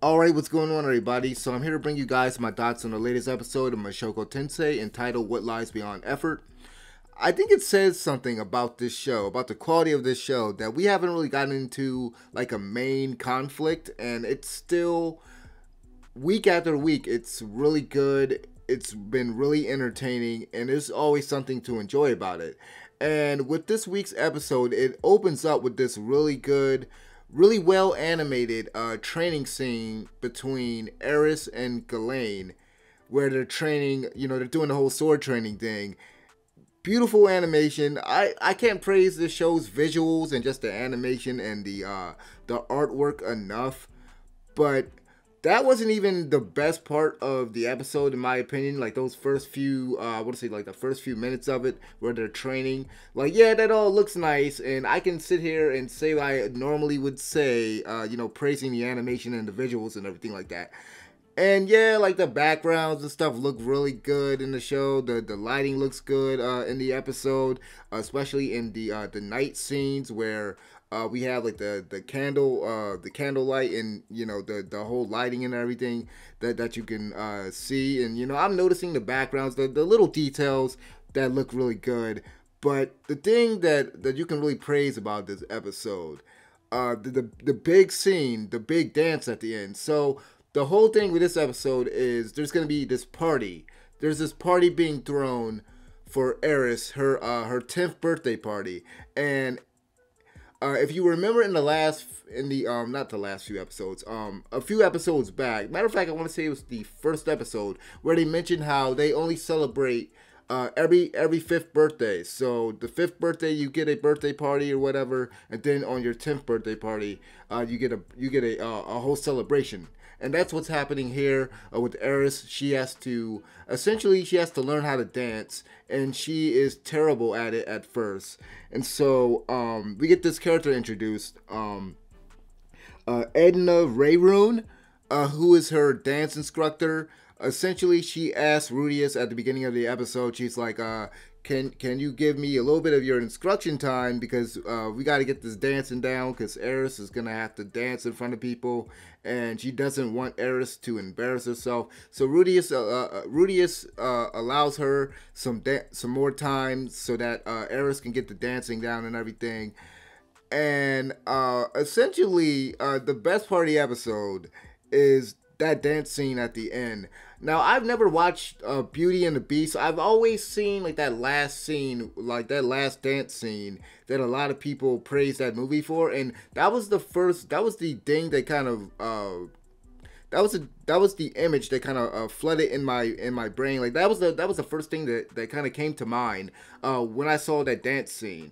Alright, what's going on everybody? So I'm here to bring you guys my thoughts on the latest episode of Mushoku Tensei entitled What Lies Beyond Effort. I think it says something about this show, about the quality of this show, that we haven't really gotten into like a main conflict, and it's still, week after week, it's really good. It's been really entertaining, and there's always something to enjoy about it. And with this week's episode, it opens up with this really good, really well animated training scene between Eris and Ghislaine, where they're training, they're doing the whole sword training thing. Beautiful animation. I can't praise this show's visuals and just the animation and the artwork enough, but that wasn't even the best part of the episode, in my opinion. Like those first few, I want to say like the first few minutes of it where they're training. Like, yeah, that all looks nice, and I can sit here and say what I normally would say, praising the animation and the visuals and everything like that. And yeah, like the backgrounds and stuff look really good in the show. The lighting looks good in the episode, especially in the night scenes where we have like the candlelight and the whole lighting and everything that you can see. And I'm noticing the backgrounds, the little details that look really good. But the thing that you can really praise about this episode, the big scene, the big dance at the end. So the whole thing with this episode is there's gonna be this party. There's this party being thrown for Eris, her 10th birthday party. And if you remember in the not the last few episodes, a few episodes back, matter of fact, I want to say it was the first episode where they mentioned how they only celebrate every fifth birthday. So the fifth birthday you get a birthday party or whatever, and then on your 10th birthday party, you get a whole celebration. And that's what's happening here with Eris. She has to learn how to dance, and she is terrible at it at first. And so we get this character introduced, Edna Rayroon, who is her dance instructor. Essentially, she asks Rudius at the beginning of the episode, she's like, can you give me a little bit of your instruction time, because we got to get this dancing down, because Eris is going to have to dance in front of people, and she doesn't want Eris to embarrass herself. So Rudius allows her some more time so that Eris can get the dancing down and everything. And essentially, the best part of the episode is that dance scene at the end. Now, I've never watched Beauty and the Beast. I've always seen like that last scene, like that last dance scene that a lot of people praise that movie for, and that was the thing that kind of that was the image that kind of flooded in my brain. Like that was the first thing that kind of came to mind when I saw that dance scene.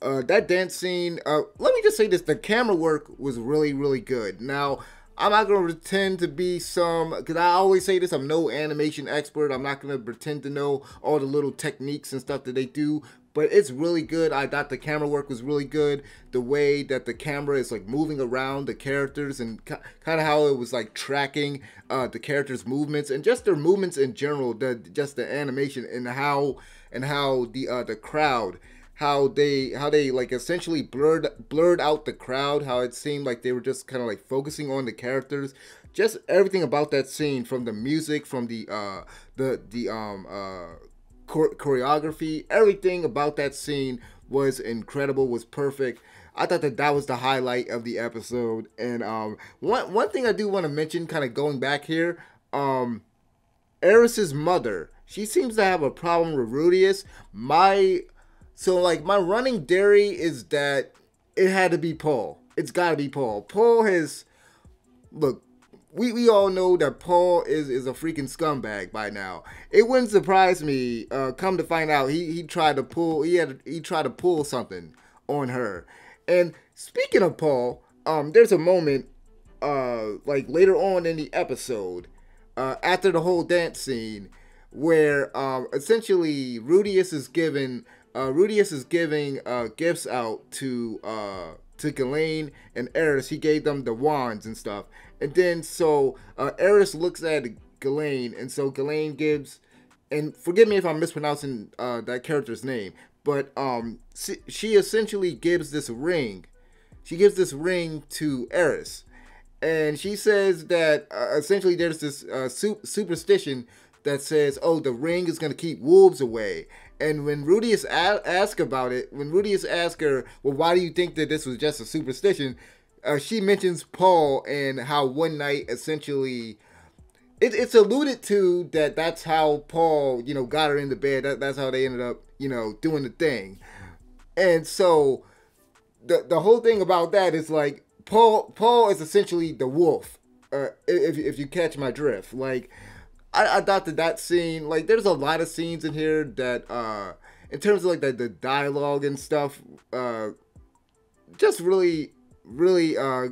That dance scene, let me just say this, the camera work was really, really good. Now, I'm not going to pretend to be because I always say this, I'm no animation expert. I'm not going to pretend to know all the little techniques and stuff that they do, but it's really good. I thought the camera work was really good. The way that the camera is like moving around the characters and kind of how it was like tracking the characters' movements and just their movements in general, just the animation and how the crowd, how they like essentially blurred out the crowd, how it seemed like they were just kind of like focusing on the characters. Just everything about that scene, from the music, from the choreography, everything about that scene was incredible, was perfect. I thought that was the highlight of the episode. And one thing I do want to mention, kind of going back here, Eris's mother, she seems to have a problem with Rudius. So, like, my running theory is that it had to be Paul. It's got to be Paul. Paul has... Look, we all know that Paul is a freaking scumbag by now. It wouldn't surprise me, come to find out, he tried to pull something on her. And speaking of Paul, there's a moment, like, later on in the episode, after the whole dance scene, where, essentially, Rudius is giving gifts out to Ghislaine and Eris. He gave them the wands and stuff. And then so Eris looks at Ghislaine, and so Ghislaine gives, and forgive me if I'm mispronouncing that character's name, but she essentially gives this ring. She gives this ring to Eris. and she says that essentially there's this superstition that says, "Oh, the ring is gonna keep wolves away." And when Rudius asked about it, when Rudius asked her, "Well, why do you think that this was just a superstition?" She mentions Paul and how one night essentially it's alluded to that that's how Paul, got her into bed. That's how they ended up, doing the thing. And so the whole thing about that is like Paul is essentially the wolf. If you catch my drift, like I thought that scene, like there's a lot of scenes in here that in terms of like the dialogue and stuff, just really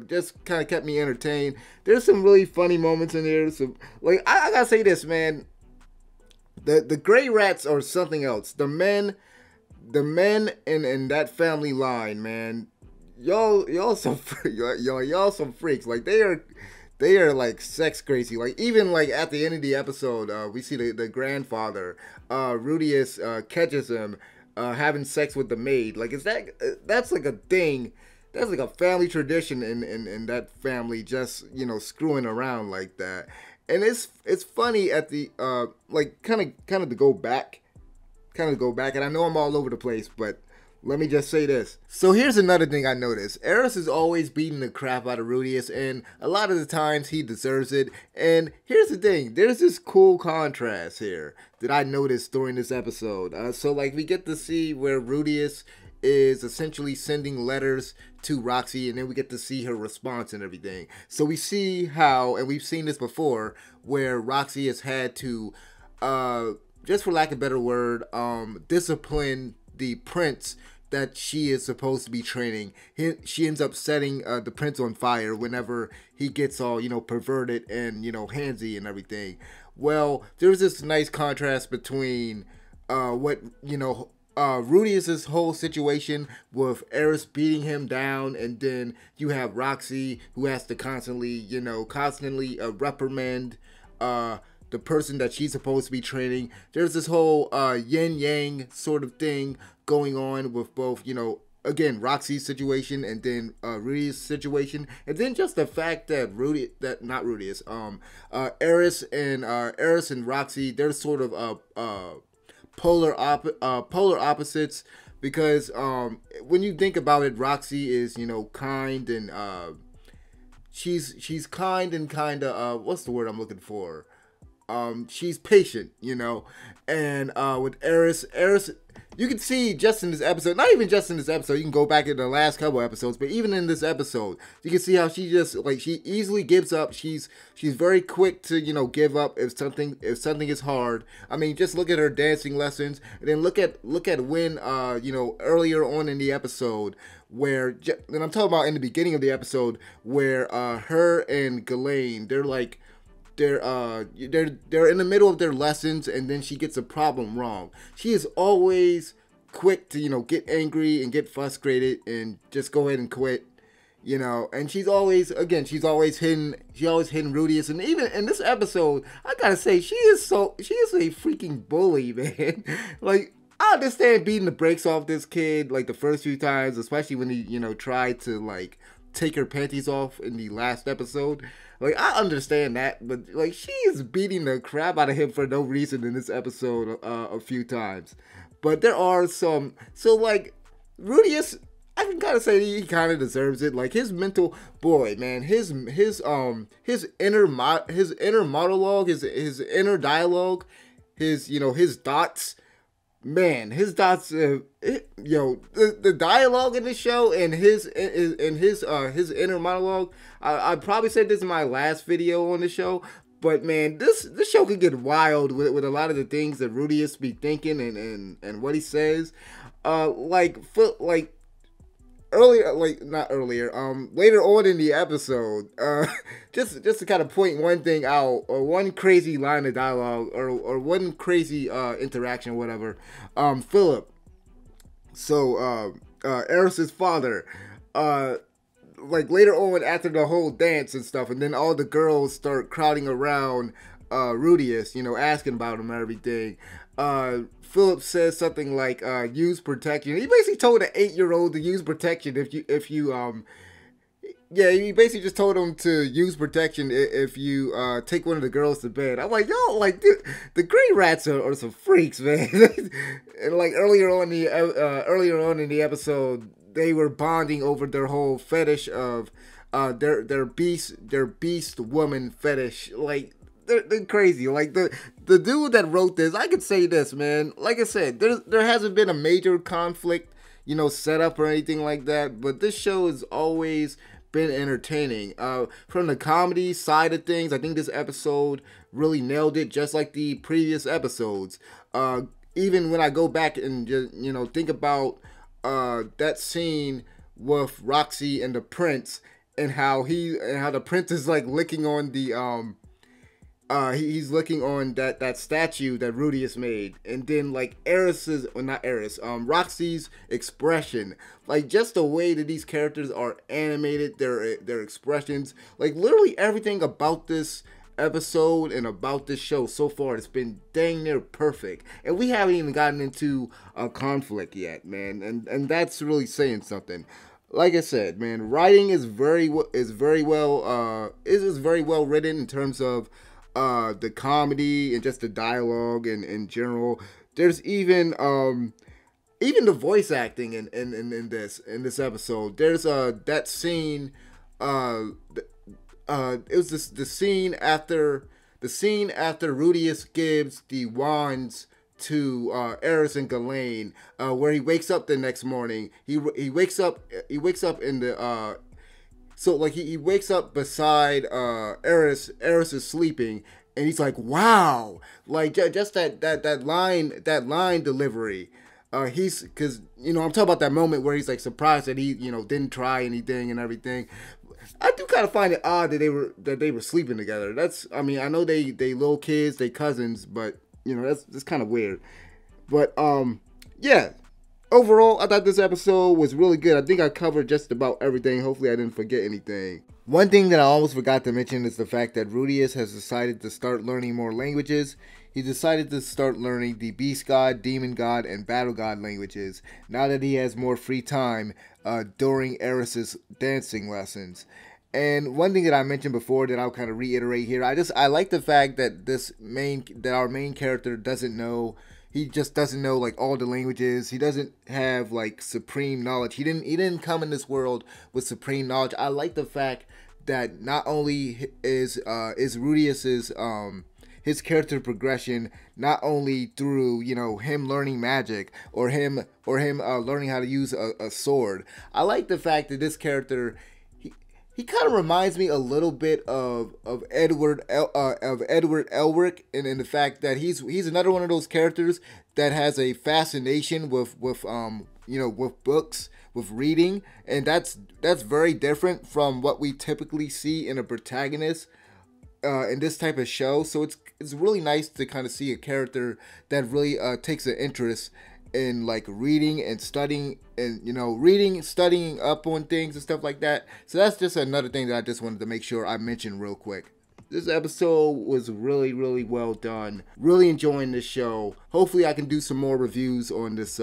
just kind of kept me entertained. There's some really funny moments in here. So like I gotta say this, man. The gray rats are something else. The men in that family line, man. Y'all some y'all some freaks. Like they are like sex crazy. Like even like at the end of the episode, we see the grandfather, Rudius, catches him having sex with the maid. Like that's like a thing. That's like a family tradition in that family, just screwing around like that. And it's funny at the like kind of to go back. And I know I'm all over the place, but let me just say this. So here's another thing I noticed. Eris is always beating the crap out of Rudius, and a lot of the times he deserves it. And here's the thing. There's this cool contrast here that I noticed during this episode. So like we get to see where Rudius is essentially sending letters to Roxy, and then we get to see her response and everything. So we see how, and we've seen this before, where Roxy has had to just for lack of a better word, discipline the prince that she is supposed to be training. She ends up setting the prince on fire whenever he gets all, perverted and, handsy and everything. Well, there's this nice contrast between what, Rudius's whole situation with Eris beating him down, and then you have Roxy who has to constantly reprimand the person that she's supposed to be training. There's this whole yin-yang sort of thing going on with both, again, Roxy's situation and then Rudius' situation. And then just the fact that Eris and Roxy, they're sort of polar opposites, because when you think about it, Roxy is, kind and she's kind and kind of what's the word I'm looking for? She's patient, and with Eris, you can see just in this episode, not even just in this episode, you can go back in the last couple episodes, but even in this episode, you can see how she just, like, she easily gives up. She's very quick to, give up if something is hard. I mean, just look at her dancing lessons, and then look at when, earlier on in the episode, where, and I'm talking about in the beginning of the episode, where her and Ghislaine, they're in the middle of their lessons, and then she gets a problem wrong. She is always quick to, get angry and get frustrated and just go ahead and quit, and she's always hitting Rudius. And even in this episode, I gotta say, she is a freaking bully, man. Like, I understand beating the brakes off this kid, like, the first few times, especially when he, tried to, like, take her panties off in the last episode. Like, I understand that, but, like, she is beating the crap out of him for no reason in this episode a few times. But there are some, so, like, Rudius, I can kind of say he kind of deserves it. Like, his mental, boy, man, his inner monologue, his inner dialogue, his thoughts, man, his thoughts, the dialogue in the show and his inner monologue. I probably said this in my last video on the show, but man, this show could get wild with a lot of the things that Rudius be thinking and what he says. Later on in the episode, just to kind of point one thing out, or one crazy line of dialogue, or one crazy interaction, whatever. Philip, so Eris's father, like later on after the whole dance and stuff, and then all the girls start crowding around Rudius, asking about him and everything. Philip says something like use protection. He basically told an 8-year-old to use protection if you Yeah, he basically just told him to use protection if you take one of the girls to bed. I'm like, yo, like dude, the Grey Rats are some freaks, man. And like earlier on in the episode, they were bonding over their whole fetish of their beast woman fetish. Like they're crazy. Like the dude that wrote this, I could say this, man. Like I said, there hasn't been a major conflict, set up or anything like that. But this show has always been entertaining. From the comedy side of things, I think this episode really nailed it, just like the previous episodes. Even when I go back and just think about that scene with Roxy and the prince, and how the prince is like licking on the he's looking on that statue that Rudius made, and then like Roxy's expression, like just the way that these characters are animated, their expressions, like literally everything about this episode and about this show so far, it's been dang near perfect, and we haven't even gotten into a conflict yet, man, and that's really saying something. Like I said, man, writing is very well written in terms of the comedy and just the dialogue and in general. There's even the voice acting in this episode. There's that scene it was the scene after Rudius gives the wands to Eris and Ghislaine, where he wakes up the next morning. He wakes up in the so like he wakes up beside Eris. Eris is sleeping, and he's like, "Wow!" Like just that line delivery. Because I'm talking about that moment where he's like surprised that he didn't try anything and everything. I do kind of find it odd that they were sleeping together. I know they little kids, they cousins, but that's kind of weird. But yeah. Overall, I thought this episode was really good. I think I covered just about everything. Hopefully I didn't forget anything. One thing that I almost forgot to mention is the fact that Rudius has decided to start learning more languages. He decided to start learning the Beast God, Demon God, and Battle God languages now that he has more free time during Eris's dancing lessons. And one thing that I mentioned before that I'll kind of reiterate here, I like the fact that our main character doesn't know. He just doesn't know like all the languages. He doesn't have like supreme knowledge. He didn't come in this world with supreme knowledge. I like the fact that not only is Rudius's his character progression not only through him learning magic or him learning how to use a sword. I like the fact that this character, he kind of reminds me a little bit of Edward Elric, in the fact that he's another one of those characters that has a fascination with books, with reading, and that's very different from what we typically see in a protagonist in this type of show. So it's really nice to kind of see a character that really takes an interest in like reading and studying, and studying up on things and stuff like that. So that's just another thing that I just wanted to make sure I mentioned real quick. This episode was really, really well done. Really enjoying this show. Hopefully I can do some more reviews on this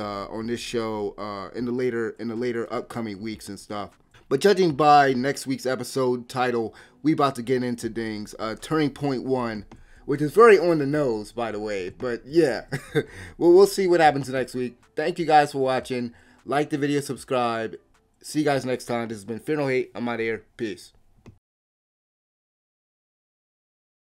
show in the later upcoming weeks and stuff. But judging by next week's episode title, we about to get into things. Turning Point 1, which is very on the nose, by the way. But yeah, well, we'll see what happens next week. Thank you guys for watching. Like the video, subscribe. See you guys next time. This has been Fear No Hate. I'm out of here. Peace.